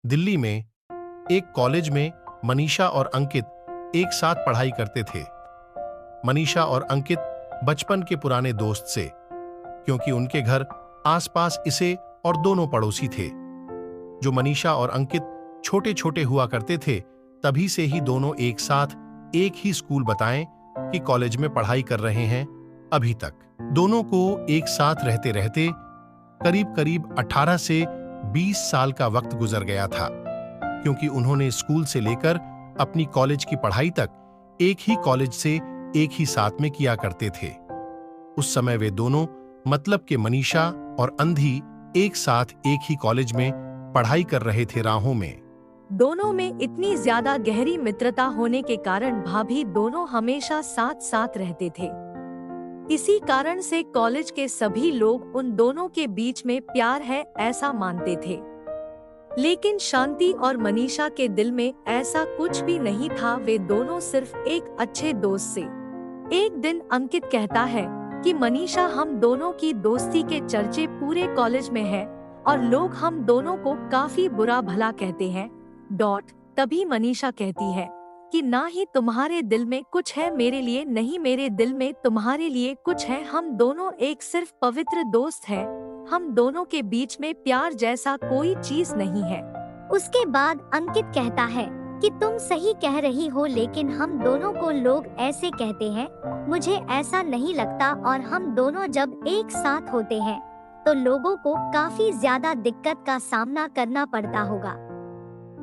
दिल्ली में एक कॉलेज में मनीषा और अंकित एक साथ पढ़ाई करते थे। मनीषा और अंकित बचपन के पुराने दोस्त से, क्योंकि उनके घर आसपास इसे और दोनों पड़ोसी थे। जो मनीषा और अंकित छोटे छोटे हुआ करते थे, तभी से ही दोनों एक साथ एक ही स्कूल बताएं कि कॉलेज में पढ़ाई कर रहे हैं। अभी तक दोनों को एक साथ रहते रहते करीब करीब 18 से 20 साल का वक्त गुजर गया था, क्योंकि उन्होंने स्कूल से लेकर अपनी कॉलेज की पढ़ाई तक एक ही कॉलेज से एक ही साथ में किया करते थे। उस समय वे दोनों, मतलब के मनीषा और अंधी, एक साथ एक ही कॉलेज में पढ़ाई कर रहे थे। राहों में दोनों में इतनी ज्यादा गहरी मित्रता होने के कारण भाभी दोनों हमेशा साथ साथ रहते थे। इसी कारण से कॉलेज के सभी लोग उन दोनों के बीच में प्यार है ऐसा मानते थे। लेकिन शांति और मनीषा के दिल में ऐसा कुछ भी नहीं था। वे दोनों सिर्फ एक अच्छे दोस्त से। एक दिन अंकित कहता है कि मनीषा, हम दोनों की दोस्ती के चर्चे पूरे कॉलेज में है और लोग हम दोनों को काफी बुरा भला कहते हैं। तभी मनीषा कहती है कि ना ही तुम्हारे दिल में कुछ है मेरे लिए, नहीं मेरे दिल में तुम्हारे लिए कुछ है। हम दोनों एक सिर्फ पवित्र दोस्त हैं। हम दोनों के बीच में प्यार जैसा कोई चीज नहीं है। उसके बाद अंकित कहता है कि तुम सही कह रही हो, लेकिन हम दोनों को लोग ऐसे कहते हैं। मुझे ऐसा नहीं लगता, और हम दोनों जब एक साथ होते हैं तो लोगों को काफी ज्यादा दिक्कत का सामना करना पड़ता होगा।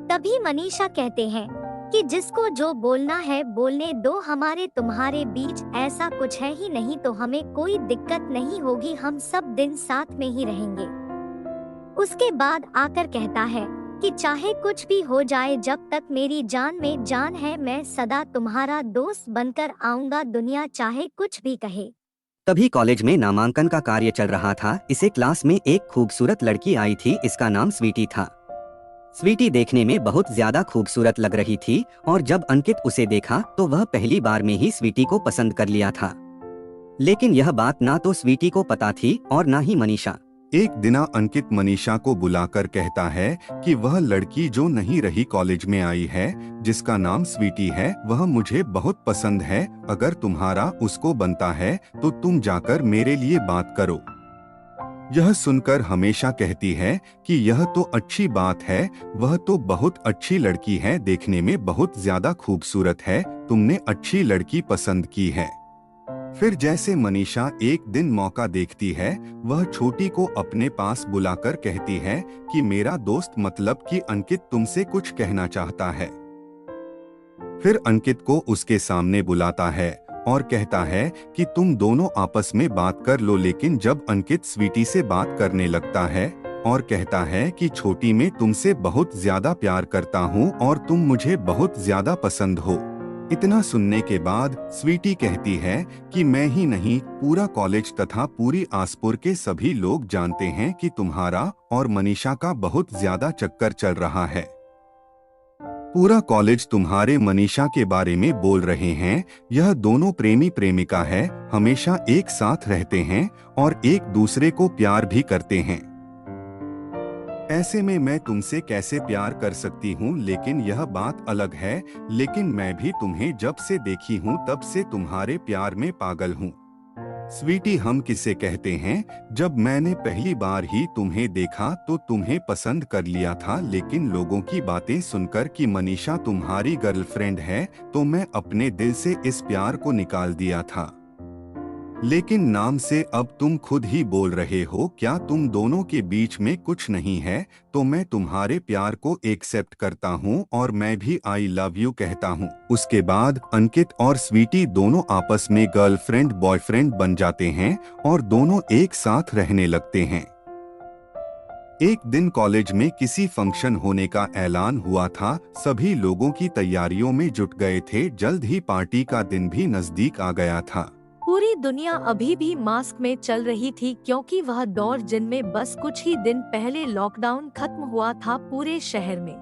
तभी मनीषा कहते हैं कि जिसको जो बोलना है बोलने दो, हमारे तुम्हारे बीच ऐसा कुछ है ही नहीं, तो हमें कोई दिक्कत नहीं होगी, हम सब दिन साथ में ही रहेंगे। उसके बाद आकर कहता है कि चाहे कुछ भी हो जाए, जब तक मेरी जान में जान है, मैं सदा तुम्हारा दोस्त बनकर आऊंगा, दुनिया चाहे कुछ भी कहे। तभी कॉलेज में नामांकन का कार्य चल रहा था। इसे क्लास में एक खूबसूरत लड़की आई थी। इसका नाम स्वीटी था। स्वीटी देखने में बहुत ज्यादा खूबसूरत लग रही थी, और जब अंकित उसे देखा तो वह पहली बार में ही स्वीटी को पसंद कर लिया था। लेकिन यह बात ना तो स्वीटी को पता थी और ना ही मनीषा। एक दिन अंकित मनीषा को बुलाकर कहता है कि वह लड़की जो नहीं रही कॉलेज में आई है, जिसका नाम स्वीटी है, वह मुझे बहुत पसंद है। अगर तुम्हारा उसको बनता है तो तुम जाकर मेरे लिए बात करो। यह सुनकर हमेशा कहती है कि यह तो अच्छी बात है, वह तो बहुत अच्छी लड़की है, देखने में बहुत ज्यादा खूबसूरत है, तुमने अच्छी लड़की पसंद की है। फिर जैसे मनीषा एक दिन मौका देखती है, वह छोटी को अपने पास बुलाकर कहती है कि मेरा दोस्त, मतलब कि अंकित, तुमसे कुछ कहना चाहता है। फिर अंकित को उसके सामने बुलाता है और कहता है कि तुम दोनों आपस में बात कर लो। लेकिन जब अंकित स्वीटी से बात करने लगता है और कहता है कि छोटी, मैं तुमसे बहुत ज्यादा प्यार करता हूँ और तुम मुझे बहुत ज्यादा पसंद हो। इतना सुनने के बाद स्वीटी कहती है कि मैं ही नहीं, पूरा कॉलेज तथा पूरी आसपुर के सभी लोग जानते हैं कि तुम्हारा और मनीषा का बहुत ज्यादा चक्कर चल रहा है। पूरा कॉलेज तुम्हारे मनीषा के बारे में बोल रहे हैं। यह दोनों प्रेमी प्रेमिका है, हमेशा एक साथ रहते हैं और एक दूसरे को प्यार भी करते हैं। ऐसे में मैं तुमसे कैसे प्यार कर सकती हूँ, लेकिन यह बात अलग है। लेकिन मैं भी तुम्हें जब से देखी हूँ तब से तुम्हारे प्यार में पागल हूँ। स्वीटी, हम किसे कहते हैं? जब मैंने पहली बार ही तुम्हें देखा तो तुम्हें पसंद कर लिया था, लेकिन लोगों की बातें सुनकर कि मनीषा तुम्हारी गर्लफ्रेंड है, तो मैं अपने दिल से इस प्यार को निकाल दिया था। लेकिन नाम से अब तुम खुद ही बोल रहे हो, क्या तुम दोनों के बीच में कुछ नहीं है? तो मैं तुम्हारे प्यार को एक्सेप्ट करता हूँ और मैं भी आई लव यू कहता हूँ। उसके बाद अंकित और स्वीटी दोनों आपस में गर्लफ्रेंड बॉयफ्रेंड बन जाते हैं और दोनों एक साथ रहने लगते हैं। एक दिन कॉलेज में किसी फंक्शन होने का ऐलान हुआ था। सभी लोगों की तैयारियों में जुट गए थे। जल्द ही पार्टी का दिन भी नजदीक आ गया था। पूरी दुनिया अभी भी मास्क में चल रही थी, क्योंकि वह दौर जिनमें बस कुछ ही दिन पहले लॉकडाउन खत्म हुआ था पूरे शहर में।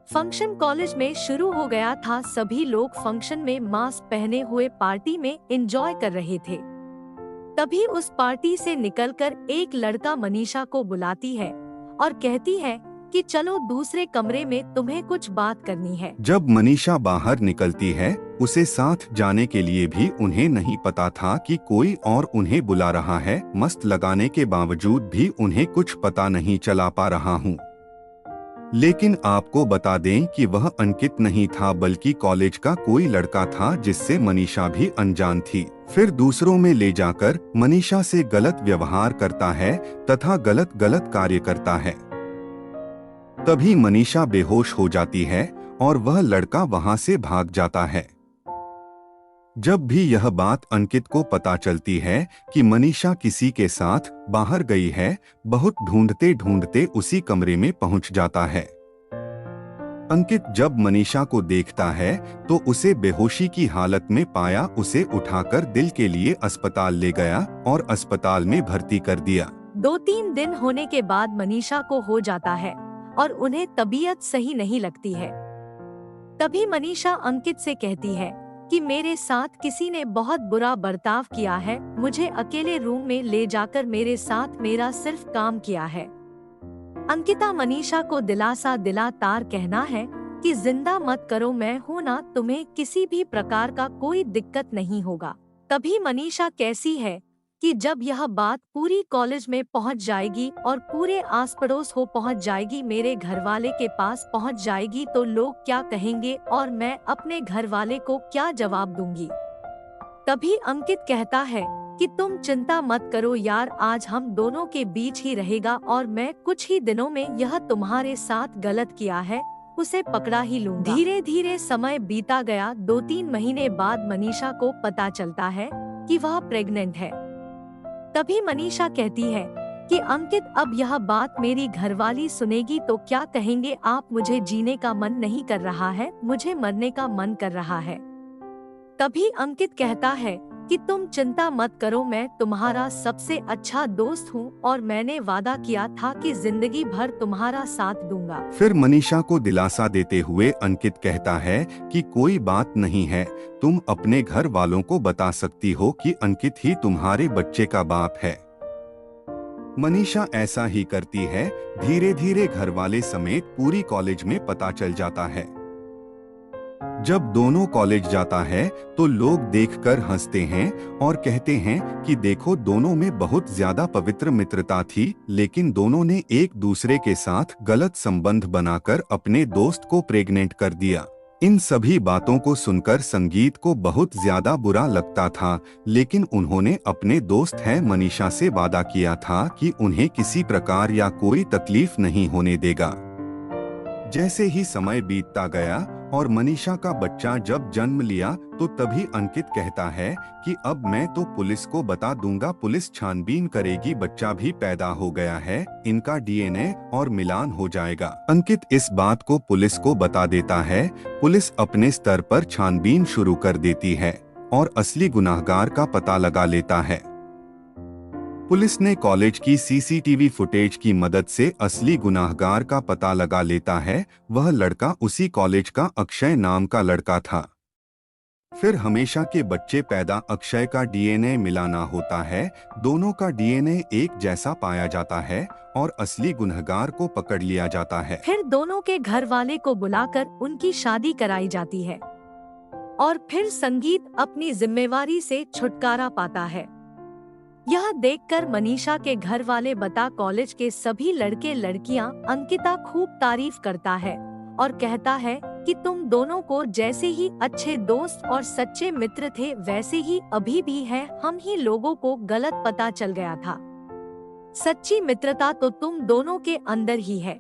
फंक्शन कॉलेज में शुरू हो गया था। सभी लोग फंक्शन में मास्क पहने हुए पार्टी में एंजॉय कर रहे थे। तभी उस पार्टी से निकलकर एक लड़का मनीषा को बुलाती है और कहती है कि चलो दूसरे कमरे में तुम्हें कुछ बात करनी है। जब मनीषा बाहर निकलती है, उसे साथ जाने के लिए भी उन्हें नहीं पता था कि कोई और उन्हें बुला रहा है। मस्त लगाने के बावजूद भी उन्हें कुछ पता नहीं चला पा रहा हूँ। लेकिन आपको बता दें कि वह अंकित नहीं था, बल्कि कॉलेज का कोई लड़का था जिससे मनीषा भी अनजान थी। फिर दूसरों में ले जाकर मनीषा से गलत व्यवहार करता है तथा गलत गलत कार्य करता है। तभी मनीषा बेहोश हो जाती है और वह लड़का वहां से भाग जाता है। जब भी यह बात अंकित को पता चलती है कि मनीषा किसी के साथ बाहर गई है, बहुत ढूंढते ढूंढते उसी कमरे में पहुंच जाता है। अंकित जब मनीषा को देखता है तो उसे बेहोशी की हालत में पाया। उसे उठाकर दिल के लिए अस्पताल ले गया और अस्पताल में भर्ती कर दिया। 2-3 दिन होने के बाद मनीषा को हो जाता है और उन्हें तबीयत सही नहीं लगती है। तभी मनीषा अंकित से कहती है कि मेरे साथ किसी ने बहुत बुरा बर्ताव किया है, मुझे अकेले रूम में ले जाकर मेरे साथ मेरा सिर्फ काम किया है। अंकिता मनीषा को दिलासा दिलातार कहना है कि जिंदा मत करो, मैं हूँ ना, तुम्हें किसी भी प्रकार का कोई दिक्कत नहीं होगा। तभी मनीषा कैसी है कि जब यह बात पूरी कॉलेज में पहुंच जाएगी और पूरे आस पड़ोस हो पहुंच जाएगी, मेरे घर वाले के पास पहुंच जाएगी, तो लोग क्या कहेंगे और मैं अपने घर वाले को क्या जवाब दूंगी। तभी अंकित कहता है कि तुम चिंता मत करो यार, आज हम दोनों के बीच ही रहेगा और मैं कुछ ही दिनों में यह तुम्हारे साथ गलत किया है उसे पकड़ा ही लूंगा। धीरे धीरे समय बीता गया। 2-3 महीने बाद मनीषा को पता चलता है कि वह प्रेग्नेंट है। तभी मनीषा कहती है कि अंकित, अब यह बात मेरी घरवाली सुनेगी तो क्या कहेंगे आप, मुझे जीने का मन नहीं कर रहा है, मुझे मरने का मन कर रहा है। तभी अंकित कहता है कि तुम चिंता मत करो, मैं तुम्हारा सबसे अच्छा दोस्त हूँ और मैंने वादा किया था कि जिंदगी भर तुम्हारा साथ दूंगा। फिर मनीषा को दिलासा देते हुए अंकित कहता है कि कोई बात नहीं है, तुम अपने घर वालों को बता सकती हो कि अंकित ही तुम्हारे बच्चे का बाप है। मनीषा ऐसा ही करती है। धीरे धीरे घर वाले समेत पूरी कॉलेज में पता चल जाता है। जब दोनों कॉलेज जाता है तो लोग देखकर हंसते हैं और कहते हैं कि देखो, दोनों में बहुत ज्यादा पवित्र मित्रता थी, लेकिन दोनों ने एक दूसरे के साथ गलत संबंध बनाकर अपने दोस्त को प्रेग्नेंट कर दिया। इन सभी बातों को सुनकर संगीत को बहुत ज्यादा बुरा लगता था, लेकिन उन्होंने अपने दोस्त है मनीषा से वादा किया था कि उन्हें किसी प्रकार या कोई तकलीफ नहीं होने देगा। जैसे ही समय बीतता गया और मनीषा का बच्चा जब जन्म लिया तो तभी अंकित कहता है कि अब मैं तो पुलिस को बता दूंगा, पुलिस छानबीन करेगी, बच्चा भी पैदा हो गया है, इनका डीएनए और मिलान हो जाएगा। अंकित इस बात को पुलिस को बता देता है। पुलिस अपने स्तर पर छानबीन शुरू कर देती है और असली गुनाहगार का पता लगा लेता है। पुलिस ने कॉलेज की सीसीटीवी फुटेज की मदद से असली गुनाहगार का पता लगा लेता है। वह लड़का उसी कॉलेज का अक्षय नाम का लड़का था। फिर हमेशा के बच्चे पैदा अक्षय का डीएनए मिलाना होता है। दोनों का डीएनए एक जैसा पाया जाता है और असली गुनहगार को पकड़ लिया जाता है। फिर दोनों के घर वाले को बुलाकर उनकी शादी कराई जाती है और फिर संगीत अपनी जिम्मेवारी से छुटकारा पाता है। यह देखकर मनीषा के घर वाले बता कॉलेज के सभी लड़के लड़कियां अंकिता खूब तारीफ करता है और कहता है कि तुम दोनों को जैसे ही अच्छे दोस्त और सच्चे मित्र थे वैसे ही अभी भी है, हम ही लोगों को गलत पता चल गया था। सच्ची मित्रता तो तुम दोनों के अंदर ही है।